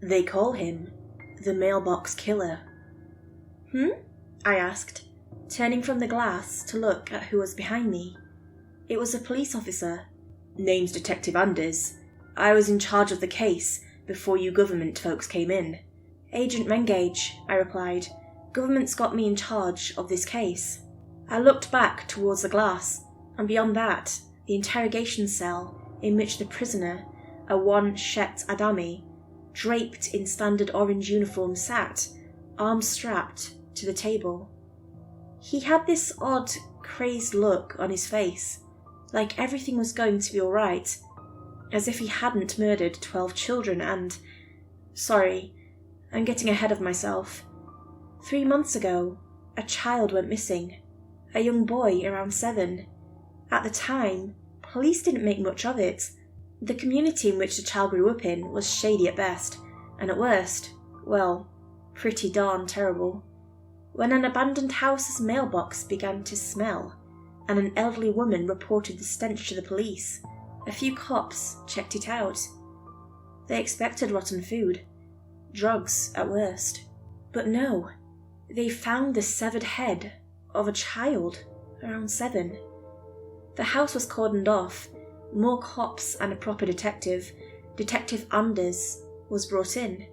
They call him the mailbox killer. I asked, turning from the glass to look at who was behind me. It was a police officer. Name's Detective Anders. I was in charge of the case before you government folks came in. Agent Mengage, I replied. Government's got me in charge of this case. I looked back towards the glass, and beyond that, the interrogation cell in which the prisoner, a one Shet Adami, draped in standard orange uniform, sat, arms strapped, to the table. He had this odd, crazed look on his face, like everything was going to be alright, as if he hadn't murdered 12 children and... Sorry, I'm getting ahead of myself. 3 months ago, a child went missing. A young boy around 7. At the time, police didn't make much of it. The community in which the child grew up in was shady at best, and at worst, well, pretty darn terrible. When an abandoned house's mailbox began to smell, and an elderly woman reported the stench to the police, a few cops checked it out. They expected rotten food, drugs at worst. But no, they found the severed head of a child around 7. The house was cordoned off. More cops and a proper detective, Detective Anders, was brought in.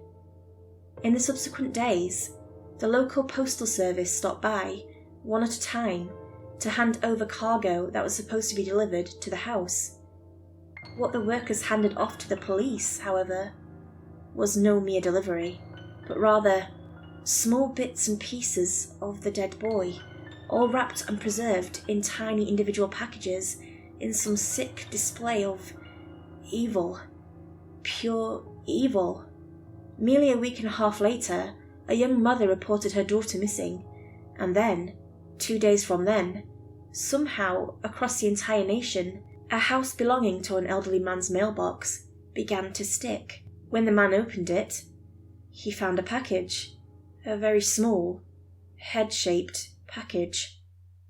In the subsequent days, the local postal service stopped by, one at a time, to hand over cargo that was supposed to be delivered to the house. What the workers handed off to the police, however, was no mere delivery, but rather small bits and pieces of the dead boy, all wrapped and preserved in tiny individual packages in some sick display of evil. Pure evil. Merely a week and a half later, a young mother reported her daughter missing, and then, 2 days from then, somehow across the entire nation, a house belonging to an elderly man's mailbox began to stick. When the man opened it, he found a package. A very small, head-shaped package.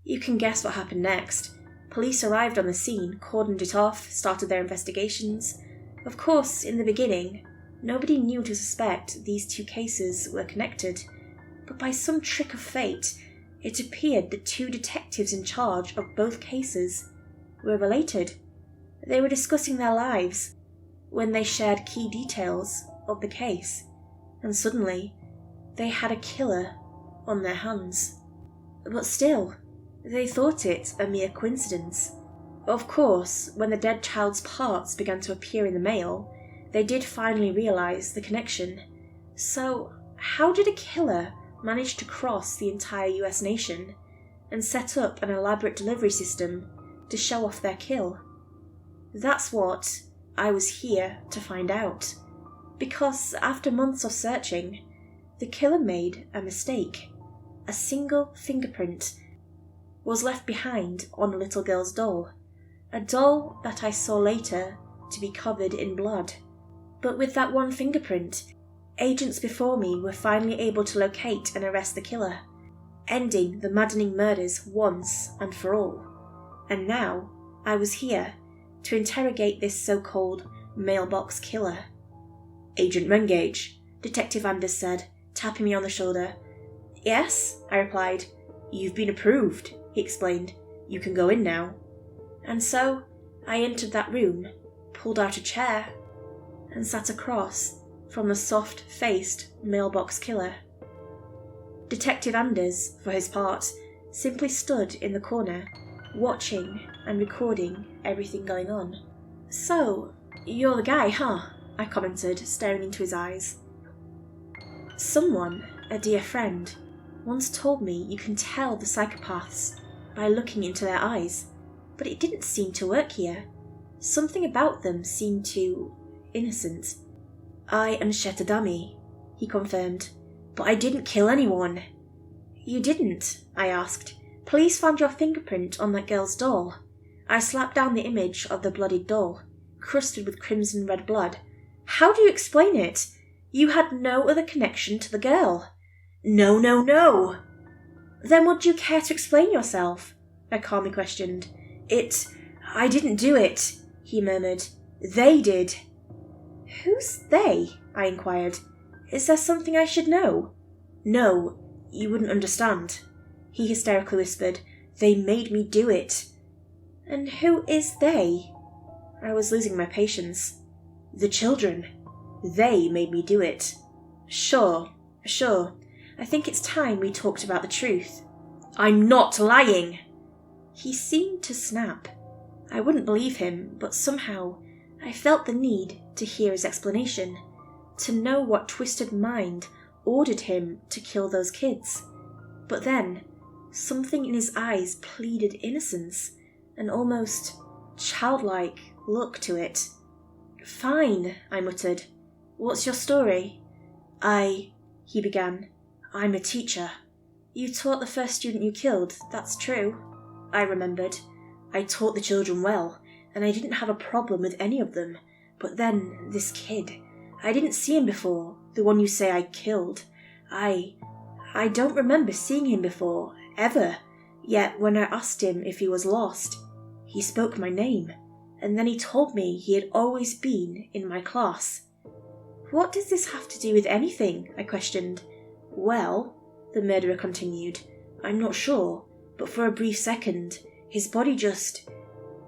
You can guess what happened next. Police arrived on the scene, cordoned it off, started their investigations. Of course, in the beginning, nobody knew to suspect these 2 cases were connected, but by some trick of fate, it appeared the 2 detectives in charge of both cases were related. They were discussing their lives when they shared key details of the case, and suddenly they had a killer on their hands. But still, they thought it a mere coincidence. Of course, when the dead child's parts began to appear in the mail, they did finally realise the connection. So, how did a killer manage to cross the entire US nation and set up an elaborate delivery system to show off their kill? That's what I was here to find out. Because after months of searching, the killer made a mistake. A single fingerprint was left behind on a little girl's doll, a doll that I saw later to be covered in blood. But with that one fingerprint, agents before me were finally able to locate and arrest the killer, ending the maddening murders once and for all. And now I was here to interrogate this so-called mailbox killer. "Agent Mengage," Detective Anders said, tapping me on the shoulder. "Yes," I replied. "You've been approved," he explained. "You can go in now." And so I entered that room, pulled out a chair, and sat across from the soft-faced mailbox killer. Detective Anders, for his part, simply stood in the corner, watching and recording everything going on. "So, you're the guy, huh?" I commented, staring into his eyes. "Someone, a dear friend, once told me you can tell the psychopaths by looking into their eyes, but it didn't seem to work here. Something about them seemed too innocent." "I am Shetadami," he confirmed, "but I didn't kill anyone." "You didn't?" I asked. "Police found your fingerprint on that girl's doll." I slapped down the image of the bloodied doll, crusted with crimson red blood. "How do you explain it? You had no other connection to the girl." No. "Then would you care to explain yourself?" I calmly questioned. I didn't do it," he murmured. "They did." "Who's they?" I inquired. Is there something I should know? No, you wouldn't understand, he hysterically whispered. They made me do it. And who is they? I was losing my patience. The children. They made me do it. Sure. I think it's time we talked about the truth. I'm not lying! He seemed to snap. I wouldn't believe him, but somehow I felt the need to hear his explanation, to know what twisted mind ordered him to kill those kids. But then, something in his eyes pleaded innocence, an almost childlike look to it. Fine, I muttered. What's your story? He began. I'm a teacher. You taught the first student you killed, that's true. I remembered. I taught the children well, and I didn't have a problem with any of them. But then, this kid. I didn't see him before, the one you say I killed. I don't remember seeing him before, ever. Yet when I asked him if he was lost, he spoke my name, and then he told me he had always been in my class. What does this have to do with anything? I questioned. Well, the murderer continued, I'm not sure, but for a brief second, his body just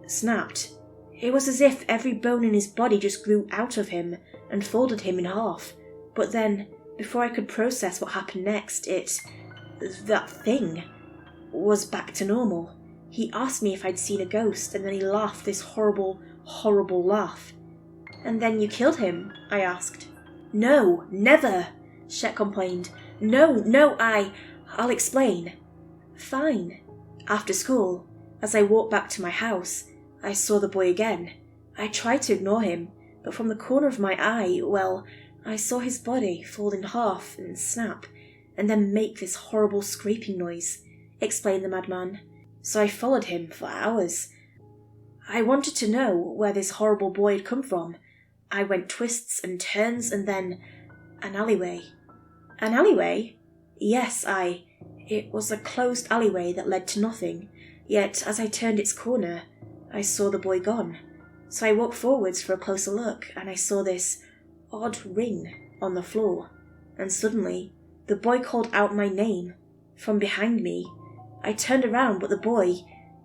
snapped. It was as if every bone in his body just grew out of him and folded him in half. But then, before I could process what happened next, that thing was back to normal. He asked me if I'd seen a ghost, and then he laughed this horrible, horrible laugh. And then you killed him? I asked. No, never, Shet complained. No, I'll explain. Fine. After school, as I walked back to my house, I saw the boy again. I tried to ignore him, but from the corner of my eye, I saw his body fold in half and snap, and then make this horrible scraping noise, explained the madman. So I followed him for hours. I wanted to know where this horrible boy had come from. I went twists and turns, and then an alleyway. An alleyway? Yes, It was a closed alleyway that led to nothing, yet as I turned its corner, I saw the boy gone. So I walked forwards for a closer look, and I saw this odd ring on the floor. And suddenly, the boy called out my name from behind me. I turned around, but the boy,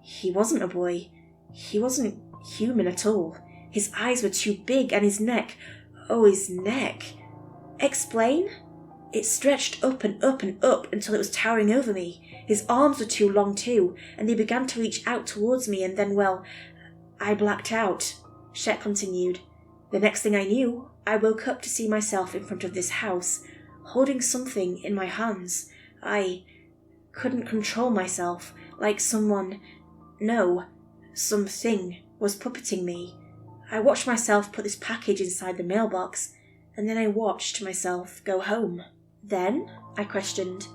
he wasn't a boy. He wasn't human at all. His eyes were too big, and his neck, his neck. Explain? It stretched up and up and up until it was towering over me. His arms were too long too, and they began to reach out towards me, and then, I blacked out, Shet continued. The next thing I knew, I woke up to see myself in front of this house, holding something in my hands. I couldn't control myself, like something was puppeting me. I watched myself put this package inside the mailbox, and then I watched myself go home. Then, I questioned,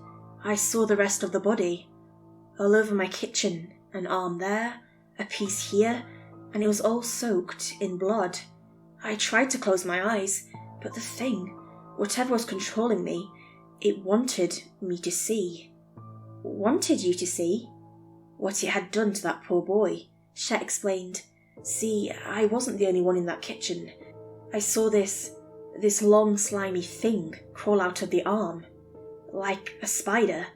I saw the rest of the body. All over my kitchen, an arm there, a piece here, and it was all soaked in blood. I tried to close my eyes, but the thing, whatever was controlling me, it wanted me to see. Wanted you to see? What it had done to that poor boy, Shet explained. See, I wasn't the only one in that kitchen. I saw this long slimy thing crawl out of the arm, like a spider,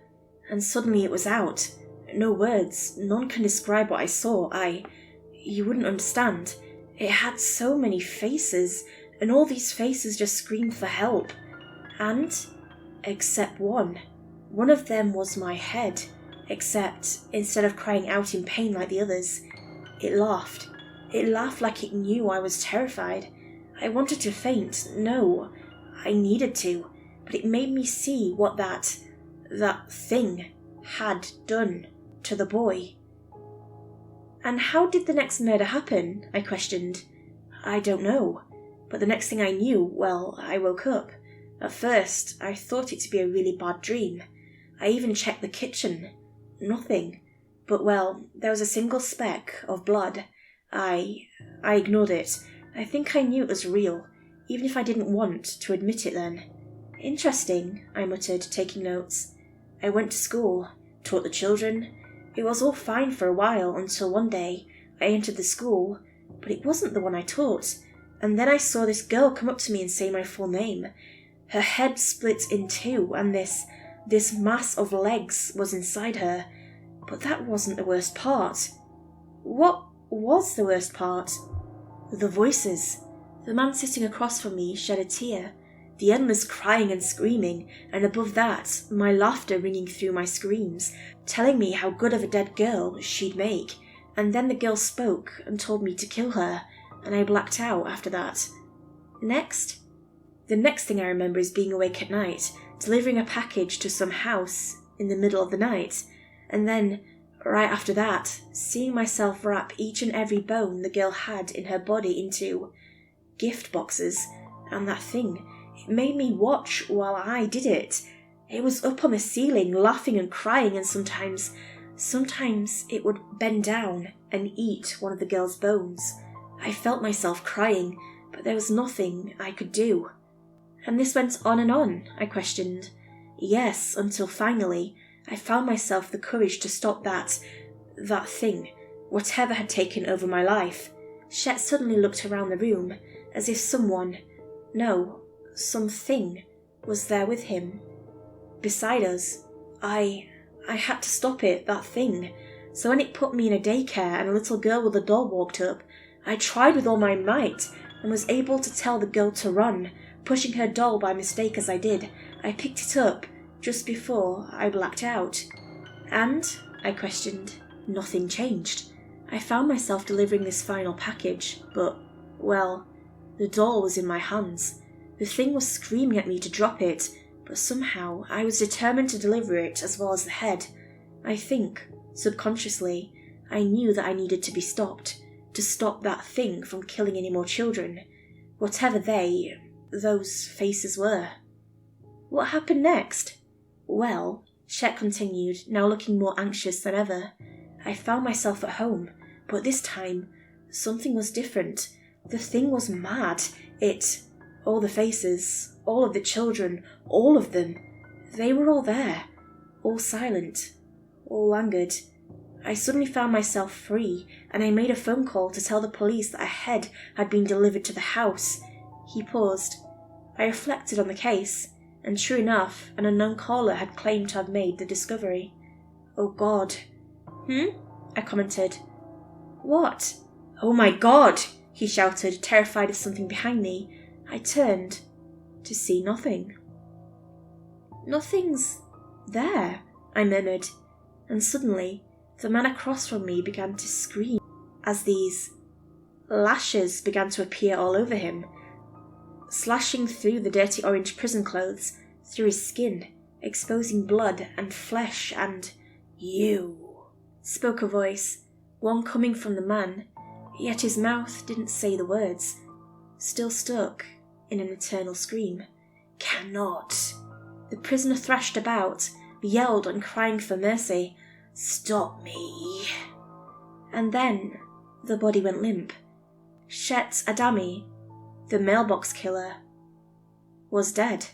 and suddenly it was out. No words, none can describe what I saw. You wouldn't understand. It had so many faces, and all these faces just screamed for help. And, except one of them was my head, except instead of crying out in pain like the others, it laughed. It laughed like it knew I was terrified. I wanted to faint. No, I needed to, but it made me see what that thing had done to the boy. And how did the next murder happen? I questioned. I don't know, but the next thing I knew, I woke up. At first, I thought it to be a really bad dream. I even checked the kitchen. Nothing. But there was a single speck of blood. I ignored it. I think I knew it was real, even if I didn't want to admit it then. Interesting, I muttered, taking notes. I went to school, taught the children. It was all fine for a while until one day I entered the school, but it wasn't the one I taught. And then I saw this girl come up to me and say my full name. Her head split in two, and this mass of legs was inside her. But that wasn't the worst part. What was the worst part? The voices. The man sitting across from me shed a tear. The endless crying and screaming, and above that, my laughter ringing through my screams, telling me how good of a dead girl she'd make. And then the girl spoke and told me to kill her, and I blacked out after that. Next? The next thing I remember is being awake at night, delivering a package to some house in the middle of the night, and then, right after that, seeing myself wrap each and every bone the girl had in her body into gift boxes, and that thing, it made me watch while I did it. It was up on the ceiling, laughing and crying, and sometimes it would bend down and eat one of the girl's bones. I felt myself crying, but there was nothing I could do. And this went on, I questioned. Yes, until finally I found myself the courage to stop that thing, whatever had taken over my life. Chet suddenly looked around the room, as if something was there with him. Beside us, I had to stop it, that thing. So when it put me in a daycare and a little girl with a doll walked up, I tried with all my might and was able to tell the girl to run, pushing her doll by mistake as I did. I picked it up just before I blacked out. And, I questioned, nothing changed. I found myself delivering this final package, but, well, the doll was in my hands. The thing was screaming at me to drop it, but somehow I was determined to deliver it as well as the head. I think, subconsciously, I knew that I needed to be stopped, to stop that thing from killing any more children, whatever those faces were. What happened next? Well, Chet continued, now looking more anxious than ever, I found myself at home, but this time, something was different. The thing was mad. All the faces, all of the children, all of them, they were all there, all silent, all languid. I suddenly found myself free, and I made a phone call to tell the police that a head had been delivered to the house. He paused. I reflected on the case, and true enough, an unknown caller had claimed to have made the discovery. Oh God. I commented. What? Oh my God, he shouted, terrified of something behind me. I turned to see nothing. Nothing's there, I murmured, and suddenly the man across from me began to scream as these lashes began to appear all over him, slashing through the dirty orange prison clothes, through his skin, exposing blood and flesh, and "You," spoke a voice, one coming from the man, yet his mouth didn't say the words, still stuck in an eternal scream. "Cannot." The prisoner thrashed about, yelled and crying for mercy. "Stop me." And then the body went limp. Chet Adami, the mailbox killer, was dead.